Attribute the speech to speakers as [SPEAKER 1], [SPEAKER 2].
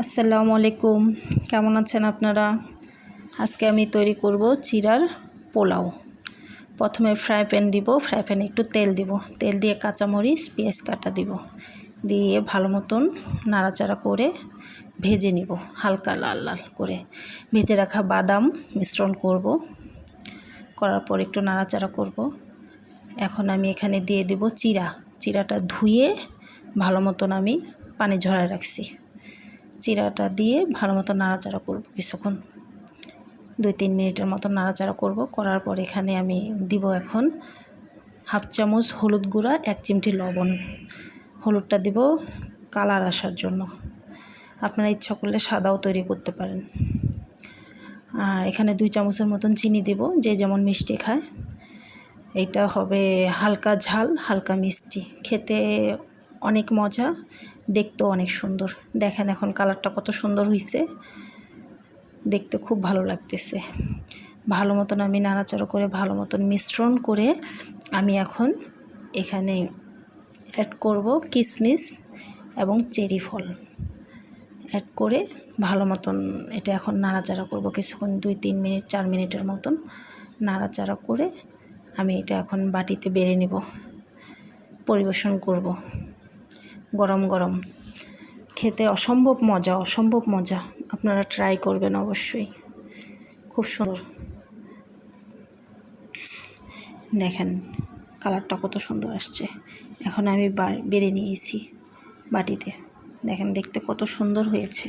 [SPEAKER 1] আসসালামু আলাইকুম, কেমন আছেন আপনারা? আজকে আমি তৈরি করব চিড়ার পোলাও। প্রথমে ফ্রাই প্যান দিব, ফ্রাই প্যানে একটু তেল দিব, তেল দিয়ে কাঁচামরিচ পেঁয়াজ কাটা দিব, দিয়ে ভালো মতন নাড়াচাড়া করে ভেজে নিব, হালকা লাল লাল করে ভেজে রাখা বাদাম মিশ্রণ করব, করার পর একটু নাড়াচাড়া করব। এখন আমি এখানে দিয়ে দেব চিড়াটা ধুয়ে ভালো মতন আমি পানি ঝরায় রাখছি। চিড়াটা দিয়ে ভালো মতো নাড়াচাড়া করব, কিছুক্ষণ 2-3 মিনিটের মতো নাড়াচাড়া করব। করার পর এখানে আমি দিব এখন হাফ চামচ হলুদ গুঁড়া, 1 চিমটি লবণ। হলুদটা দিব কালার আসার জন্য, আপনারা ইচ্ছা করলে সাদাও তৈরি করতে পারেন। আর এখানে 2 চামচের মতন চিনি দেব, যে যেমন মিষ্টি খায়। এইটা হবে হালকা ঝাল হালকা মিষ্টি, খেতে অনেক মজা, দেখতেও অনেক সুন্দর। দেখেন এখন কালারটা কত সুন্দর হয়েছে, দেখতে খুব ভালো লাগতেছে। ভালো মতন আমি নাড়াচাড়া করে ভালো মতন মিশ্রণ করে আমি এখন এখানে অ্যাড করব কিশমিশ এবং চেরি ফল অ্যাড করে ভালো মতন এটা এখন নাড়াচাড়া করব কিছুক্ষণ, 2-3 মিনিট 4 মিনিটের মতন নাড়াচাড়া করে আমি এটা এখন বাটিতে বেড়ে নেব, পরিবেশন করব। গরম গরম খেতে অসম্ভব মজা, আপনারা ট্রাই করবেন অবশ্যই, খুব সুন্দর। দেখেন কালারটা কত সুন্দর আসছে। এখন আমি বেড়ে নিয়েছি বাটিতে, দেখেন দেখতে কত সুন্দর হয়েছে।